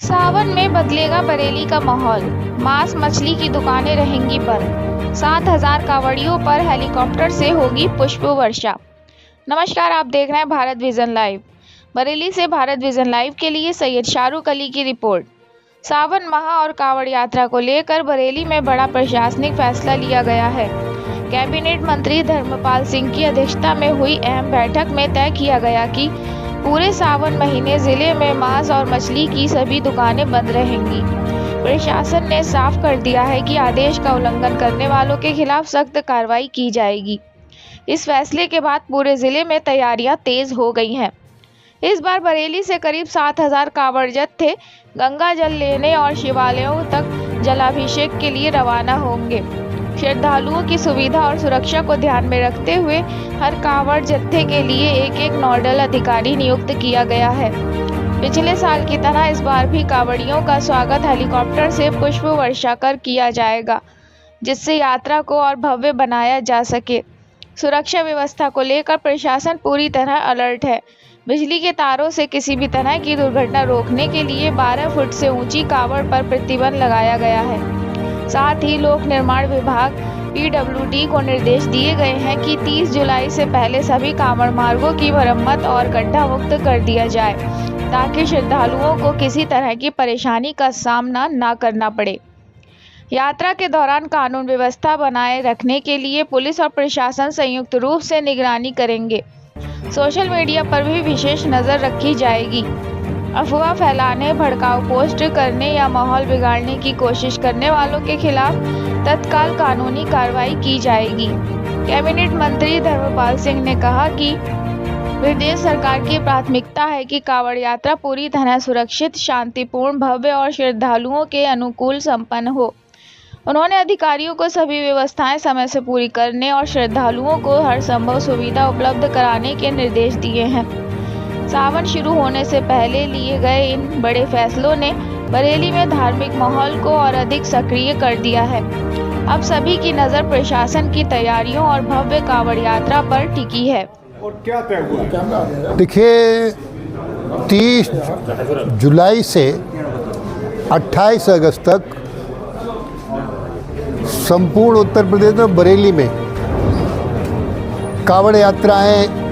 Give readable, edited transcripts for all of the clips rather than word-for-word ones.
सावन में बदलेगा बरेली का माहौल। मांस मछली की दुकानें रहेंगी बंद। 7,000 कांवड़ियों पर हेलीकॉप्टर से होगी पुष्प वर्षा। नमस्कार, आप देख रहे हैं भारत विजन लाइव। बरेली से भारत विजन लाइव के लिए सैयद शाहरुख अली की रिपोर्ट। सावन माह और कांवड़ यात्रा को लेकर बरेली में बड़ा प्रशासनिक फैसला लिया गया है। कैबिनेट मंत्री धर्मपाल सिंह की अध्यक्षता में हुई अहम बैठक में तय किया गया कि पूरे सावन महीने जिले में मांस और मछली की सभी दुकानें बंद रहेंगी। प्रशासन ने साफ कर दिया है कि आदेश का उल्लंघन करने वालों के खिलाफ सख्त कार्रवाई की जाएगी। इस फैसले के बाद पूरे जिले में तैयारियां तेज हो गई हैं। इस बार बरेली से करीब 7,000 कांवड़ जत्थे गंगा जल लेने और शिवालयों तक जलाभिषेक के लिए रवाना होंगे। श्रद्धालुओं की सुविधा और सुरक्षा को ध्यान में रखते हुए हर कांवड़ जत्थे के लिए एक नोडल अधिकारी नियुक्त किया गया है। पिछले साल की तरह इस बार भी कांवड़ियों का स्वागत हेलीकॉप्टर से पुष्प वर्षा कर किया जाएगा, जिससे यात्रा को और भव्य बनाया जा सके। सुरक्षा व्यवस्था को लेकर प्रशासन पूरी तरह अलर्ट है। बिजली के तारों से किसी भी तरह की दुर्घटना रोकने के लिए 12 फुट से ऊंची कांवड़ पर प्रतिबंध लगाया गया है। साथ ही लोक निर्माण विभाग PWD को निर्देश दिए गए हैं कि 30 जुलाई से पहले सभी कांवड़ मार्गों की मरम्मत और गड्ढा मुक्त कर दिया जाए, ताकि श्रद्धालुओं को किसी तरह की परेशानी का सामना न करना पड़े। यात्रा के दौरान कानून व्यवस्था बनाए रखने के लिए पुलिस और प्रशासन संयुक्त रूप से निगरानी करेंगे। सोशल मीडिया पर भी विशेष नज़र रखी जाएगी। अफवाह फैलाने, भड़काऊ पोस्ट करने या माहौल बिगाड़ने की कोशिश करने वालों के खिलाफ तत्काल कानूनी कार्रवाई की जाएगी। कैबिनेट मंत्री धर्मपाल सिंह ने कहा कि प्रदेश सरकार की प्राथमिकता है कि कांवड़ यात्रा पूरी तरह सुरक्षित, शांतिपूर्ण, भव्य और श्रद्धालुओं के अनुकूल संपन्न हो। उन्होंने अधिकारियों को सभी व्यवस्थाएं समय से पूरी करने और श्रद्धालुओं को हर संभव सुविधा उपलब्ध कराने के निर्देश दिए हैं। सावन शुरू होने से पहले लिए गए इन बड़े फैसलों ने बरेली में धार्मिक माहौल को और अधिक सक्रिय कर दिया है। अब सभी की नज़र प्रशासन की तैयारियों और भव्य कांवड़ यात्रा पर टिकी है। और क्या तय हुआ? देखिए, 30 जुलाई से 28 अगस्त तक संपूर्ण उत्तर प्रदेश में बरेली में कांवड़ यात्राएं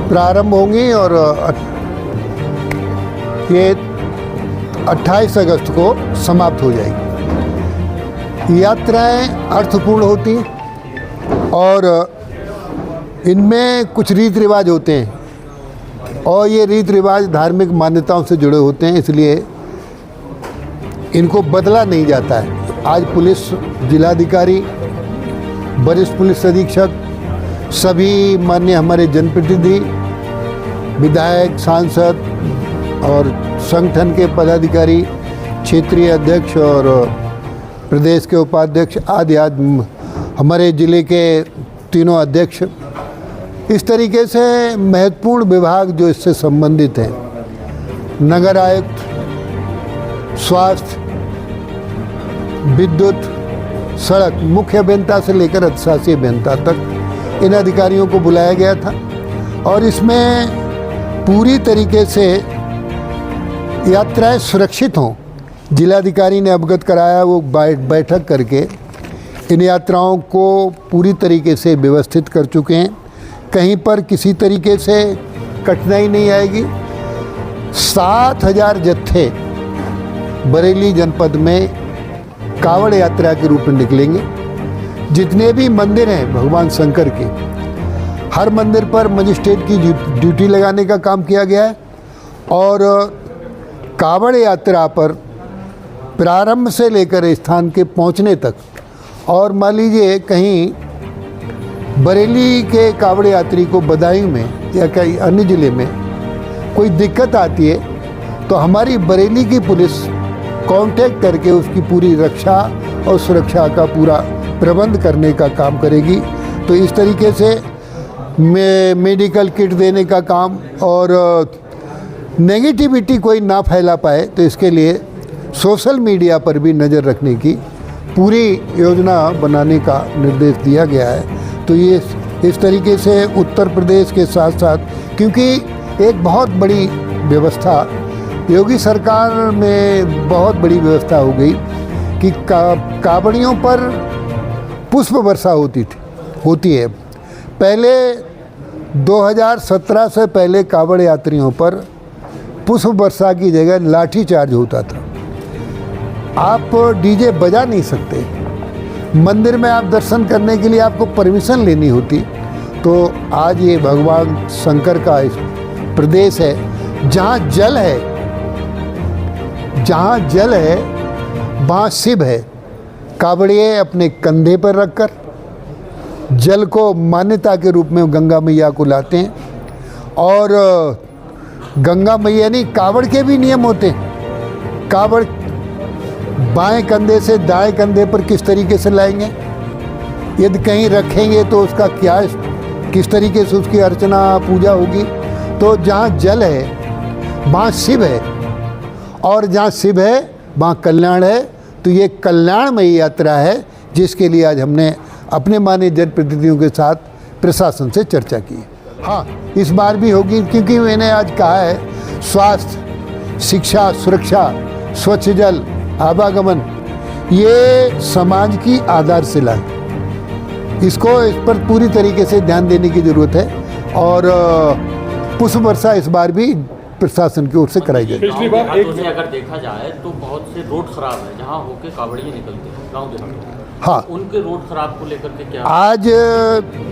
प्रारंभ होंगी और ये 28 अगस्त को समाप्त हो जाएगी। यात्राएं अर्थपूर्ण होती हैं और इनमें कुछ रीति रिवाज होते हैं और ये रीति रिवाज धार्मिक मान्यताओं से जुड़े होते हैं, इसलिए इनको बदला नहीं जाता है। आज पुलिस जिलाधिकारी, वरिष्ठ पुलिस अधीक्षक, सभी माननीय हमारे जनप्रतिनिधि, विधायक, सांसद और संगठन के पदाधिकारी, क्षेत्रीय अध्यक्ष और प्रदेश के उपाध्यक्ष आदि हमारे ज़िले के तीनों अध्यक्ष, इस तरीके से महत्वपूर्ण विभाग जो इससे संबंधित हैं, नगर आयुक्त, स्वास्थ्य, विद्युत, सड़क, मुख्य अभियंता से लेकर अधिशासी अभियंता तक इन अधिकारियों को बुलाया गया था और इसमें पूरी तरीके से यात्राएं सुरक्षित हों, जिलाधिकारी ने अवगत कराया। वो बैठक करके इन यात्राओं को पूरी तरीके से व्यवस्थित कर चुके हैं। कहीं पर किसी तरीके से कठिनाई नहीं आएगी। 7,000 जत्थे बरेली जनपद में कांवड़ यात्रा के रूप में निकलेंगे। जितने भी मंदिर हैं भगवान शंकर के, हर मंदिर पर मजिस्ट्रेट की ड्यूटी लगाने का काम किया गया है और कांवड़ यात्रा पर प्रारंभ से लेकर स्थान के पहुंचने तक, और मान लीजिए कहीं बरेली के कांवड़ यात्री को बदायूं में या कहीं अन्य ज़िले में कोई दिक्कत आती है तो हमारी बरेली की पुलिस कांटेक्ट करके उसकी पूरी रक्षा और सुरक्षा का पूरा प्रबंध करने का काम करेगी। तो इस तरीके से मेडिकल किट देने का काम और नेगेटिविटी कोई ना फैला पाए, तो इसके लिए सोशल मीडिया पर भी नज़र रखने की पूरी योजना बनाने का निर्देश दिया गया है। तो ये इस तरीके से उत्तर प्रदेश के साथ साथ, क्योंकि एक बहुत बड़ी व्यवस्था योगी सरकार में बहुत बड़ी व्यवस्था हो गई कि कावड़ियों पर पुष्प वर्षा होती है। पहले 2017 से पहले कावड़ यात्रियों पर पुष्प वर्षा की जगह लाठी चार्ज होता था। आप डीजे बजा नहीं सकते, मंदिर में आप दर्शन करने के लिए आपको परमिशन लेनी होती। तो आज ये भगवान शंकर का प्रदेश है, जहाँ जल है वहाँ शिव है। कावड़िए अपने कंधे पर रखकर जल को मान्यता के रूप में गंगा मैया को लाते हैं। और गंगा मैया नहीं, कावड़ के भी नियम होते हैं। कावड़ बाएं कंधे से दाएं कंधे पर किस तरीके से लाएंगे, यदि कहीं रखेंगे तो उसका क्या, किस तरीके से उसकी अर्चना पूजा होगी। तो जहाँ जल है वहाँ शिव है, और जहाँ शिव है वहाँ कल्याण है। तो ये कल्याणमयी यात्रा है, जिसके लिए आज हमने अपने माननीय जनप्रतिनिधियों के साथ प्रशासन से चर्चा की। हाँ, इस बार भी होगी, क्योंकि मैंने आज कहा है स्वास्थ्य, शिक्षा, सुरक्षा, स्वच्छ जल, आवागमन, ये समाज की आधारशिला है। इस पर पूरी तरीके से ध्यान देने की ज़रूरत है। और पुष्प वर्षा इस बार भी प्रशासन की ओर से कराई जाएगी। पिछली बार अगर देखा जाए तो बहुत से रोड खराब है जहां होके कावड़िए निकलते हैं गांव देहात में। हाँ, उनके रोड खराब को लेकर के क्या आज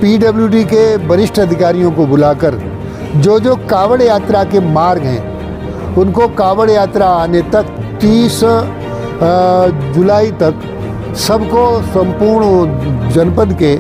पीडब्ल्यूडी के वरिष्ठ अधिकारियों को बुलाकर जो कावड़ यात्रा के मार्ग हैं उनको कावड़ यात्रा आने तक 30 जुलाई तक सबको संपूर्ण जनपद के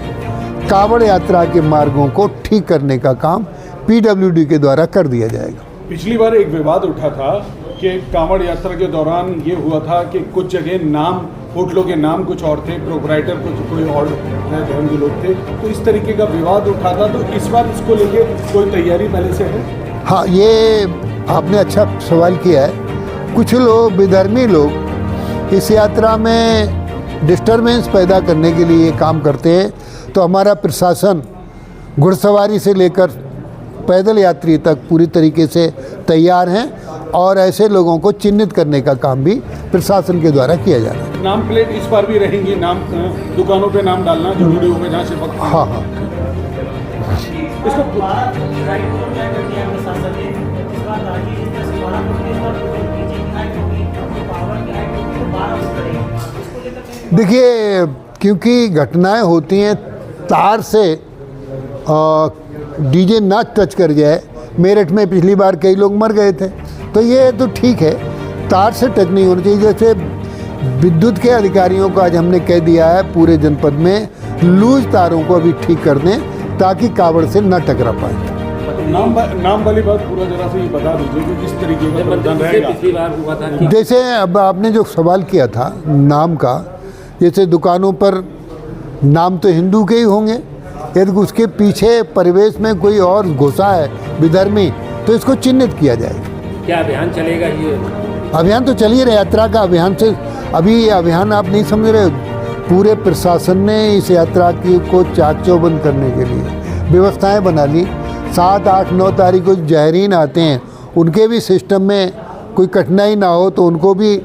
कावड़ यात्रा के मार्गों को ठीक करने का काम पीडब्ल्यूडी के द्वारा कर दिया जाएगा। पिछली बार एक विवाद उठा था कि कांवड़ यात्रा के दौरान ये हुआ था कि कुछ जगह नाम, होटलों के नाम कुछ और थे, प्रोपराइटर कुछ कोई और धर्म के लोग थे, तो इस तरीके का विवाद उठा था। तो इस बार इसको लेके कोई तैयारी पहले से है? हाँ, ये आपने अच्छा सवाल किया है। कुछ लोग, विधर्मी लोग इस यात्रा में डिस्टर्बेंस पैदा करने के लिए काम करते हैं। तो हमारा प्रशासन घुड़सवारी से लेकर पैदल यात्री तक पूरी तरीके से तैयार हैं, और ऐसे लोगों को चिन्हित करने का काम भी प्रशासन के द्वारा किया जा रहा है। नाम प्लेट इस बार भी रहेंगी, नाम दुकानों पे नाम डालना जरूरी होगा जहाँ से वक्त। हाँ हाँ, देखिए, क्योंकि घटनाएं होती हैं, तार से डीजे ना टच कर जाए। मेरठ में पिछली बार कई लोग मर गए थे, तो ये तो ठीक है, तार से टच नहीं होना चाहिए। जैसे विद्युत के अधिकारियों को आज हमने कह दिया है पूरे जनपद में लूज तारों को अभी ठीक कर दें, ताकि कावड़ से न टकरा पाए। नाम वाली बात पूरा जरा से बता दीजिए कि किस तरीके का प्रावधान रहेगा। पिछली बार हुआ था कि जैसे अब आपने जो सवाल किया था नाम का, जैसे दुकानों पर नाम तो हिंदू के ही होंगे, यदि उसके पीछे परिवेश में कोई और घुसा है विधर्मी, तो इसको चिन्हित किया जाएगा। क्या अभियान चलेगा? ये अभियान तो चल ही रहा, यात्रा का अभियान से अभी ये अभियान आप नहीं समझ रहे। पूरे प्रशासन ने इस यात्रा की को चाक चौबंद करने के लिए व्यवस्थाएं बना ली। 7, 8, 9 तारीख को जायरीन आते हैं, उनके भी सिस्टम में कोई कठिनाई ना हो, तो उनको भी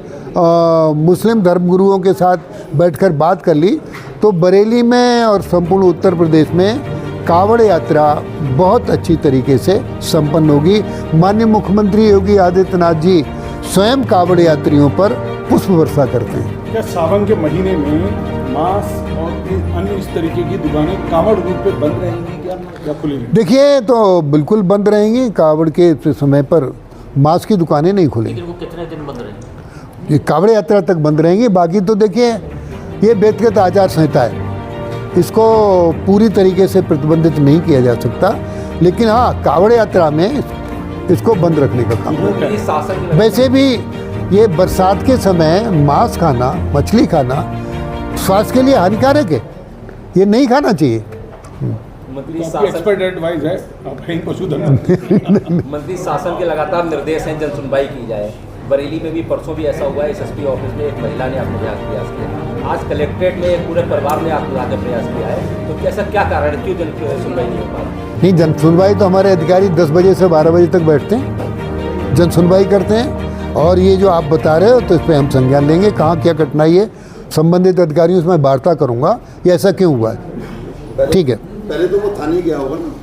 मुस्लिम धर्मगुरुओं के साथ बैठकर बात कर ली। तो बरेली में और संपूर्ण उत्तर प्रदेश में कावड़ यात्रा बहुत अच्छी तरीके से संपन्न होगी। माननीय मुख्यमंत्री योगी आदित्यनाथ जी स्वयं कावड़ यात्रियों पर पुष्प वर्षा करते हैं। क्या सावन के महीने में मांस और अन्य इस तरीके की दुकानें कावड़ रूप पे बंद रहेंगी क्या खुलेंगी? देखिए, तो बिल्कुल बंद रहेंगी। कावड़ के समय पर मांस की दुकानें नहीं खुलेंगी। वो कितने दिन बंद रहेंगे? ये कावड़ यात्रा तक बंद रहेंगी। बाकी तो देखिए, ये व्यक्तिगत आचार संहिता है, इसको पूरी तरीके से प्रतिबंधित नहीं किया जा सकता। लेकिन हाँ, कावड़ यात्रा में इसको बंद रखने का काम है। वैसे भी ये बरसात के समय मांस खाना, मछली खाना स्वास्थ्य के लिए हानिकारक है, ये नहीं खाना चाहिए। मंत्री एक्सपर्ट एडवाइस है, आप कहीं पशुधन मंत्री शासन के लगातार निर्देश हैं जन सुनवाई की जाए। बरेली में भी परसों भी ऐसा हुआ है, एसएसपी ऑफिस में एक महिला ने आत्महत्या प्रयास किया। आज कलेक्ट्रेट में एक पूरे परिवार ने आत्महत्या प्रयास किया है। तो कैसा क्या कारण है, क्यों जन सुनवाई नहीं हो पा रही? नहीं, जन सुनवाई तो हमारे अधिकारी 10 बजे से 12 बजे तक बैठते हैं, जन सुनवाई करते हैं। और ये जो आप बता रहे हो तो इस पर हम संज्ञान लेंगे, कहाँ क्या कठिनाई है संबंधित अधिकारियों से मैं वार्ता करूँगा ये ऐसा क्यों हुआ है। ठीक है, पहले तो वो थाने गया होगा ना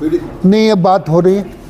पीड़ित। नहीं अब बात हो रही है।